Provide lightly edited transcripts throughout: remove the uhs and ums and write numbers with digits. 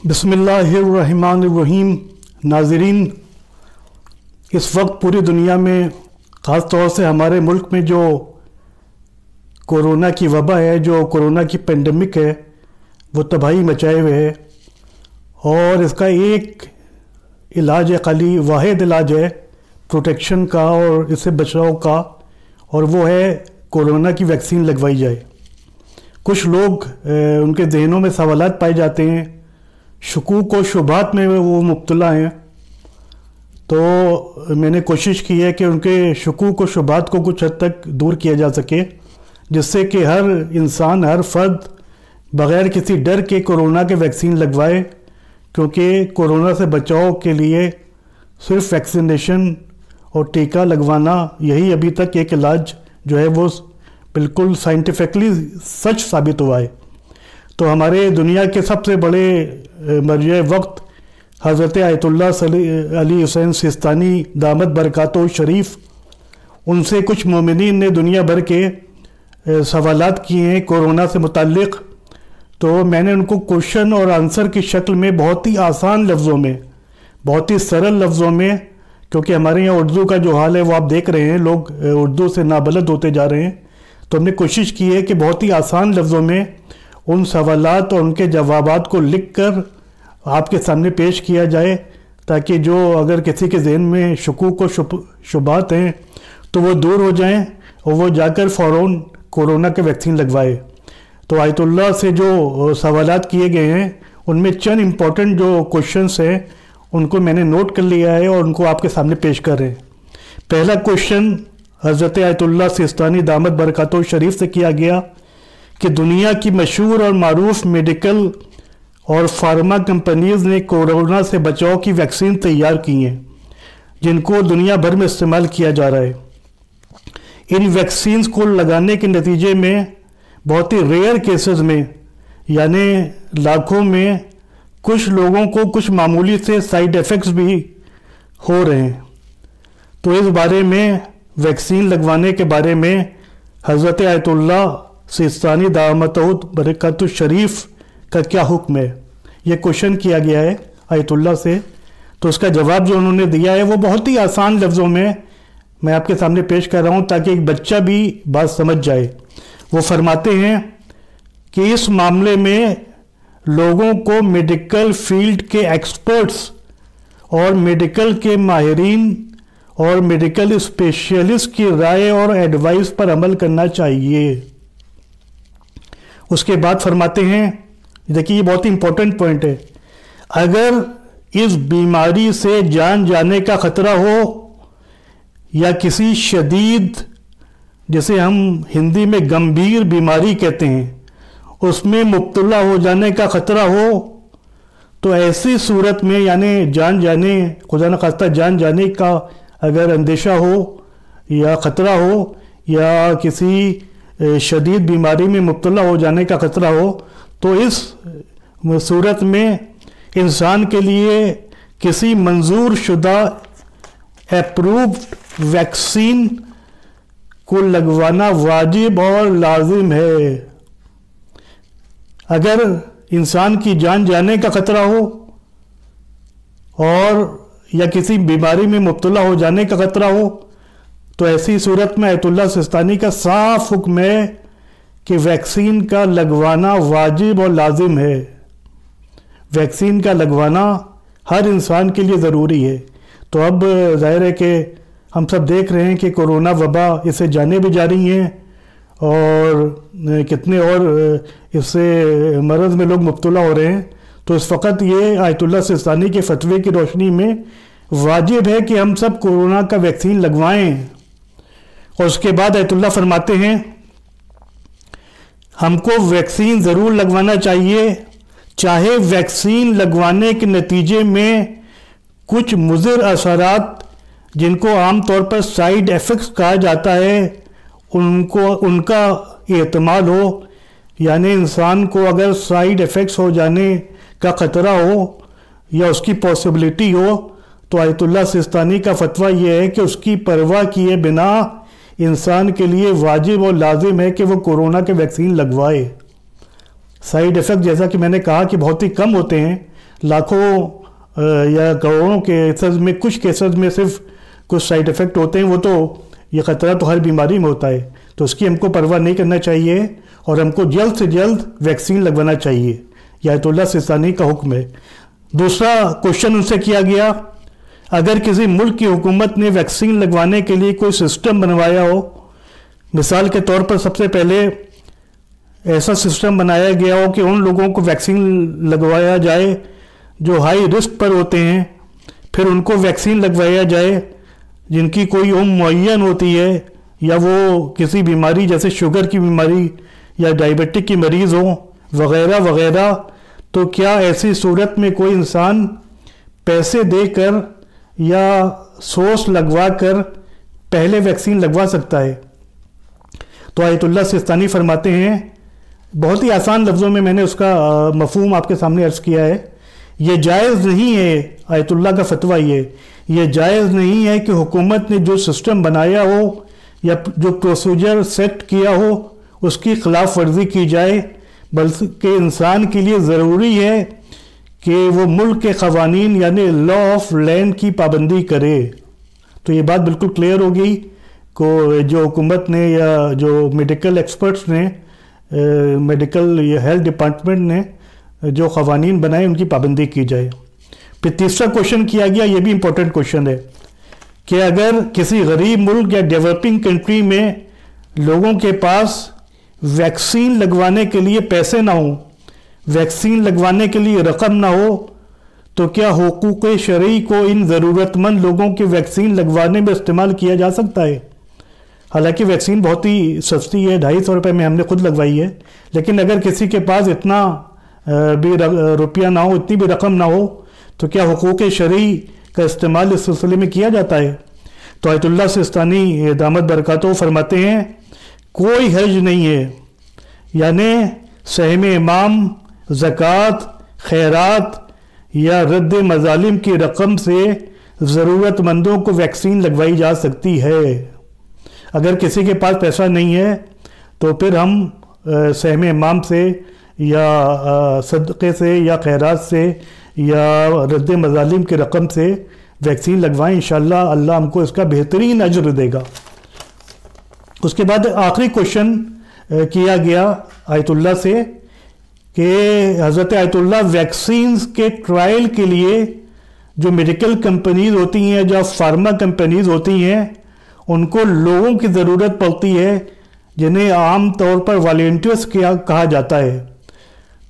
बिस्मिल्लाहिर्रहमानिर्रहीम। नाज़रीन, इस वक्त पूरी दुनिया में ख़ास तौर से हमारे मुल्क में जो कोरोना की वबा है, जो कोरोना की पेंडेमिक है, वो तबाही मचाए हुए है। और इसका एक इलाज है, खाली वाहिद इलाज है प्रोटेक्शन का और इससे बचाव का, और वो है कोरोना की वैक्सीन लगवाई जाए। कुछ लोग उनके जहनों में सवालात पाए जाते हैं, शकूक और शुबात में वो मुब्तला हैं। तो मैंने कोशिश की है कि उनके शकूक और शुबात को कुछ हद तक दूर किया जा सके, जिससे कि हर इंसान, हर फर्द बग़ैर किसी डर के कोरोना के वैक्सीन लगवाए, क्योंकि कोरोना से बचाव के लिए सिर्फ वैक्सीनेशन और टीका लगवाना यही अभी तक एक इलाज जो है वो बिल्कुल साइंटिफिकली सच साबित हुआ है। तो हमारे दुनिया के सबसे बड़े मर्जे वक्त हज़रत आयतुल्लाह अली हुसैन सिस्तानी दामत बरकातहू शरीफ, उनसे कुछ मोमिनीन ने दुनिया भर के सवालात किए हैं कोरोना से मुताल्लिक़। तो मैंने उनको क्वेश्चन और आंसर की शक्ल में बहुत ही आसान लफ्ज़ों में, बहुत ही सरल लफ्ज़ों में, क्योंकि हमारे यहाँ उर्दू का जो हाल है वो आप देख रहे हैं, लोग उर्दू से नाबलद होते जा रहे हैं। तो हमने कोशिश की है कि बहुत ही आसान लफ्ज़ों में उन सवालात और उनके जवाबात को लिख कर आपके सामने पेश किया जाए, ताकि जो अगर किसी के जहन में शकूक और शुबात हैं तो वो दूर हो जाएं और वो जाकर फ़ौरन कोरोना के वैक्सीन लगवाए। तो आयतुल्लाह से जो सवालात किए गए हैं उनमें चंद इम्पॉर्टेंट जो क्वेश्चंस हैं उनको मैंने नोट कर लिया है और उनको आपके सामने पेश कर रहे हैं। पहला क्वेश्चन हज़रत आयतुल्लाह सिस्तानी दामत बरकातहू शरीफ से किया गया कि दुनिया की मशहूर और मारूफ मेडिकल और फार्मा कंपनीज़ ने कोरोना से बचाव की वैक्सीन तैयार की हैं, जिनको दुनिया भर में इस्तेमाल किया जा रहा है। इन वैक्सीन्स को लगाने के नतीजे में बहुत ही रेयर केसेस में, यानी लाखों में, कुछ लोगों को कुछ मामूली से साइड इफ़ेक्ट्स भी हो रहे हैं। तो इस बारे में, वैक्सीन लगवाने के बारे में हज़रत आयतुल्लाह सिस्तानी दामतहू बरकातहू शरीफ का क्या हुक्म है, ये क्वेश्चन किया गया है आयतुल्लाह से। तो उसका जवाब जो उन्होंने दिया है वो बहुत ही आसान लफ्ज़ों में मैं आपके सामने पेश कर रहा हूँ, ताकि एक बच्चा भी बात समझ जाए। वो फरमाते हैं कि इस मामले में लोगों को मेडिकल फील्ड के एक्सपर्ट्स और मेडिकल के माहिरीन और मेडिकल स्पेशलिस्ट की राय और एडवाइस पर अमल करना चाहिए। उसके बाद फरमाते हैं, देखिए ये बहुत ही इंपॉर्टेंट पॉइंट है, अगर इस बीमारी से जान जाने का खतरा हो या किसी शदीद, जिसे हम हिंदी में गंभीर बीमारी कहते हैं, उसमें मुब्तला हो जाने का खतरा हो, तो ऐसी सूरत में, यानी जान जाने, खुदा न खास्ता जान जाने का अगर अंदेशा हो या ख़तरा हो या किसी शदीद बीमारी में मुब्तला हो जाने का ख़तरा हो, तो इस सूरत में इंसान के लिए किसी मंजूर शुदा अप्रूव्ड वैक्सीन को लगवाना वाजिब और लाजिम है। अगर इंसान की जान जाने का ख़तरा हो और या किसी बीमारी में मुब्तला हो जाने का ख़तरा हो, तो ऐसी सूरत में आयतुल्लाह सिस्तानी का साफ हुक्म है कि वैक्सीन का लगवाना वाजिब और लाजिम है। वैक्सीन का लगवाना हर इंसान के लिए ज़रूरी है। तो अब ज़ाहिर है कि हम सब देख रहे हैं कि कोरोना वबा, इससे जानें भी जा रही हैं और कितने और इससे मरज़ में लोग मुब्तला हो रहे हैं। तो इस वक्त ये आयतुल्लाह सिस्तानी के फतवे की रोशनी में वाजिब है कि हम सब कोरोना का वैक्सीन लगवाएं। और उसके बाद आयतुल्लाह फरमाते हैं, हमको वैक्सीन ज़रूर लगवाना चाहिए, चाहे वैक्सीन लगवाने के नतीजे में कुछ मुज़िर असरात, जिनको आम तौर पर साइड इफ़ेक्ट्स कहा जाता है, उनका एहतमाल हो, यानी इंसान को अगर साइड इफ़ेक्ट्स हो जाने का ख़तरा हो या उसकी पॉसिबिलिटी हो, तो आयतुल्लाह सिस्तानी का फतवा यह है कि उसकी परवाह किए बिना इंसान के लिए वाजिब और लाजिम है कि वो कोरोना के वैक्सीन लगवाए। साइड इफ़ेक्ट जैसा कि मैंने कहा कि बहुत ही कम होते हैं, लाखों या करोड़ों केसेस में कुछ केसेस में सिर्फ कुछ साइड इफ़ेक्ट होते हैं, वो तो ये ख़तरा तो हर बीमारी में होता है, तो उसकी हमको परवाह नहीं करना चाहिए और हमको जल्द से जल्द वैक्सीन लगवाना चाहिए। यह आयतुल्लाह सिस्तानी का हुक्म है। दूसरा क्वेश्चन उनसे किया गया, अगर किसी मुल्क की हुकूमत ने वैक्सीन लगवाने के लिए कोई सिस्टम बनवाया हो, मिसाल के तौर पर सबसे पहले ऐसा सिस्टम बनाया गया हो कि उन लोगों को वैक्सीन लगवाया जाए जो हाई रिस्क पर होते हैं, फिर उनको वैक्सीन लगवाया जाए जिनकी कोई उम्र मुअय्यन होती है या वो किसी बीमारी जैसे शुगर की बीमारी या डायबिटिक की मरीज़ हो वगैरह वगैरह, तो क्या ऐसी सूरत में कोई इंसान पैसे देकर या सोर्स लगवा कर पहले वैक्सीन लगवा सकता है? तो आयतुल्लाह सिस्तानी फरमाते हैं, बहुत ही आसान लफ्ज़ों में मैंने उसका मफहूम आपके सामने अर्ज़ किया है। ये जायज़ नहीं है, आयतुल्लाह का फतवा ये जायज़ नहीं है कि हुकूमत ने जो सिस्टम बनाया हो या जो प्रोसीजर सेट किया हो उसकी खिलाफ वर्जी की जाए, बल्कि इंसान के लिए ज़रूरी है कि वो मुल्क के क़वानीन यानी लॉ ऑफ लैंड की पाबंदी करे। तो ये बात बिल्कुल क्लियर होगी को जो हुकूमत ने या जो मेडिकल एक्सपर्ट्स ने मेडिकल या हेल्थ डिपार्टमेंट ने जो क़वानीन बनाए उनकी पाबंदी की जाए। फिर तीसरा क्वेश्चन किया गया, ये भी इम्पोर्टेंट क्वेश्चन है कि अगर किसी गरीब मुल्क या डेवलपिंग कंट्री में लोगों के पास वैक्सीन लगवाने के लिए पैसे ना हो, वैक्सीन लगवाने के लिए रकम ना हो, तो क्या हुकूक शरई को इन ज़रूरतमंद लोगों की वैक्सीन लगवाने में इस्तेमाल किया जा सकता है? हालांकि वैक्सीन बहुत ही सस्ती है, 250 रुपये में हमने खुद लगवाई है, लेकिन अगर किसी के पास इतना भी रुपया ना हो, इतनी भी रकम ना हो, तो क्या हुकूक शरई का इस्तेमाल इस सिलसिले में किया जाता है? तो आयतुल्लाह सिस्तानी दामत बरकातहू फरमाते हैं, कोई हर्ज नहीं है, यानी सहम इमाम, ज़कात, खैरात या रद्द मज़ालिम की रकम से ज़रूरतमंदों को वैक्सीन लगवाई जा सकती है। अगर किसी के पास पैसा नहीं है तो फिर हम सहम इमाम से या सदक़े से या खैरात से या रद्द मज़ालिम की रकम से वैक्सीन लगवाएं, इंशाअल्लाह अल्लाह हमको इसका बेहतरीन अजर देगा। उसके बाद आखिरी क्वेश्चन किया गया आयतुल्लाह से कि हज़रत आयतुल्लाह वैक्सीन्स के ट्रायल के लिए जो मेडिकल कंपनीज़ होती हैं, जो फार्मा कंपनीज़ होती हैं, उनको लोगों की ज़रूरत पड़ती है जिन्हें आम तौर पर वॉलंटियर्स कहा जाता है।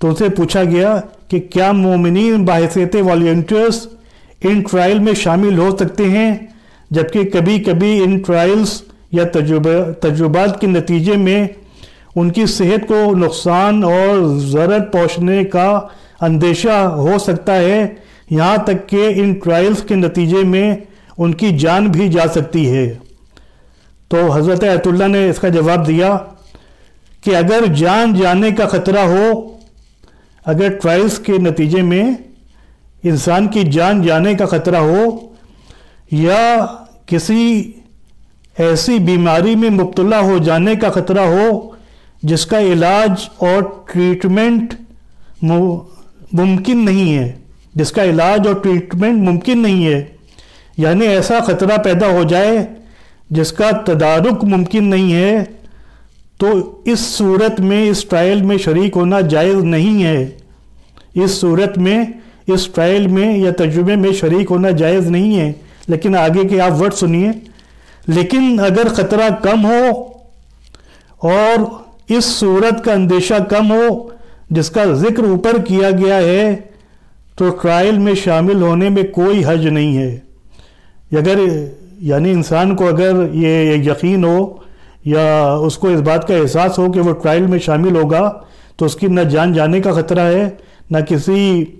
तो उनसे पूछा गया कि क्या मोमिनीन बाहिसियत वॉलंटियर्स इन ट्रायल में शामिल हो सकते हैं, जबकि कभी कभी इन ट्रायल्स या तजुर्बात के नतीजे में उनकी सेहत को नुकसान और ज़रर पहुँचने का अंदेशा हो सकता है, यहाँ तक कि इन ट्रायल्स के नतीजे में उनकी जान भी जा सकती है। तो हज़रत आयतुल्लाह ने इसका जवाब दिया कि अगर जान जाने का ख़तरा हो, अगर ट्रायल्स के नतीजे में इंसान की जान जाने का ख़तरा हो या किसी ऐसी बीमारी में मुब्तला हो जाने का ख़तरा हो जिसका इलाज और ट्रीटमेंट मुमकिन नहीं है, जिसका इलाज और ट्रीटमेंट मुमकिन नहीं है, यानी ऐसा ख़तरा पैदा हो जाए जिसका तदारुक मुमकिन नहीं है, तो इस सूरत में इस ट्रायल में शरीक होना जायज़ नहीं है। इस सूरत में इस ट्रायल में या तजुर्बे में शरीक होना जायज़ नहीं है। लेकिन आगे के आप वर्ड सुनिए, लेकिन अगर ख़तरा कम हो और इस सूरत का अंदेशा कम हो जिसका जिक्र ऊपर किया गया है, तो ट्रायल में शामिल होने में कोई हर्ज नहीं है। अगर यानी इंसान को अगर ये यकीन हो या उसको इस बात का एहसास हो कि वो ट्रायल में शामिल होगा, तो उसकी न जान जाने का ख़तरा है, न किसी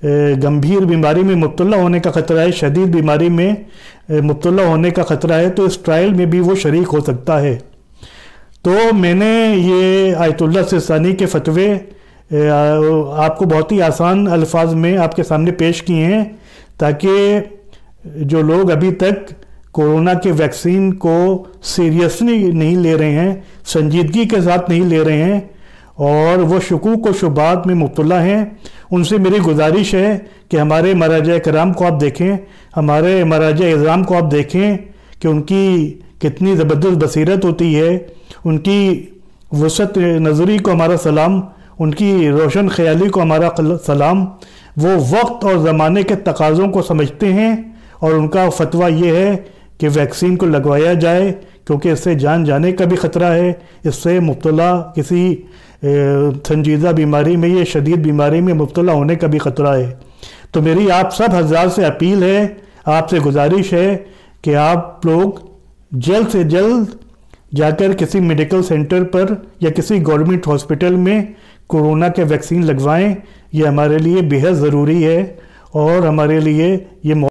गंभीर बीमारी में मुब्तला होने का ख़तरा है, शदीद बीमारी में मुब्तला होने का ख़तरा है, तो इस ट्रायल में भी वो शरीक हो सकता है। तो मैंने ये आयतुल्लाह सिस्तानी के फतवे आपको बहुत ही आसान अल्फाज में आपके सामने पेश किए हैं, ताकि जो लोग अभी तक कोरोना के वैक्सीन को सीरियसली नहीं ले रहे हैं, संजीदगी के साथ नहीं ले रहे हैं, اور وہ شکوک و شبہات میں مبتلا ہیں، ان سے میری گزارش ہے کہ ہمارے مراجع کرام کو آپ دیکھیں، ہمارے مراجع اعظام کو آپ دیکھیں کہ ان کی کتنی زبردست بصیرت ہوتی ہے، ان کی وسعت نظری کو ہمارا سلام، ان کی روشن خیالی کو ہمارا سلام۔ وہ وقت اور زمانے کے تقاضوں کو سمجھتے ہیں اور ان کا فتویٰ یہ ہے کہ ویکسین کو لگوایا جائے، کیونکہ اس سے جان جانے کا بھی خطرہ ہے، اس سے مبتلا کسی سنجیدہ بیماری میں یا شدید بیماری میں مبتلا ہونے کا بھی خطرہ ہے۔ تو میری آپ سب حضرات سے اپیل ہے، آپ سے گزارش ہے کہ آپ لوگ جلد سے جلد جا کر کسی میڈیکل سینٹر پر یا کسی گورنمنٹ ہاسپٹل میں کورونا کے ویکسین لگوائیں۔ یہ ہمارے لیے بے حد ضروری ہے اور ہمارے لیے یہ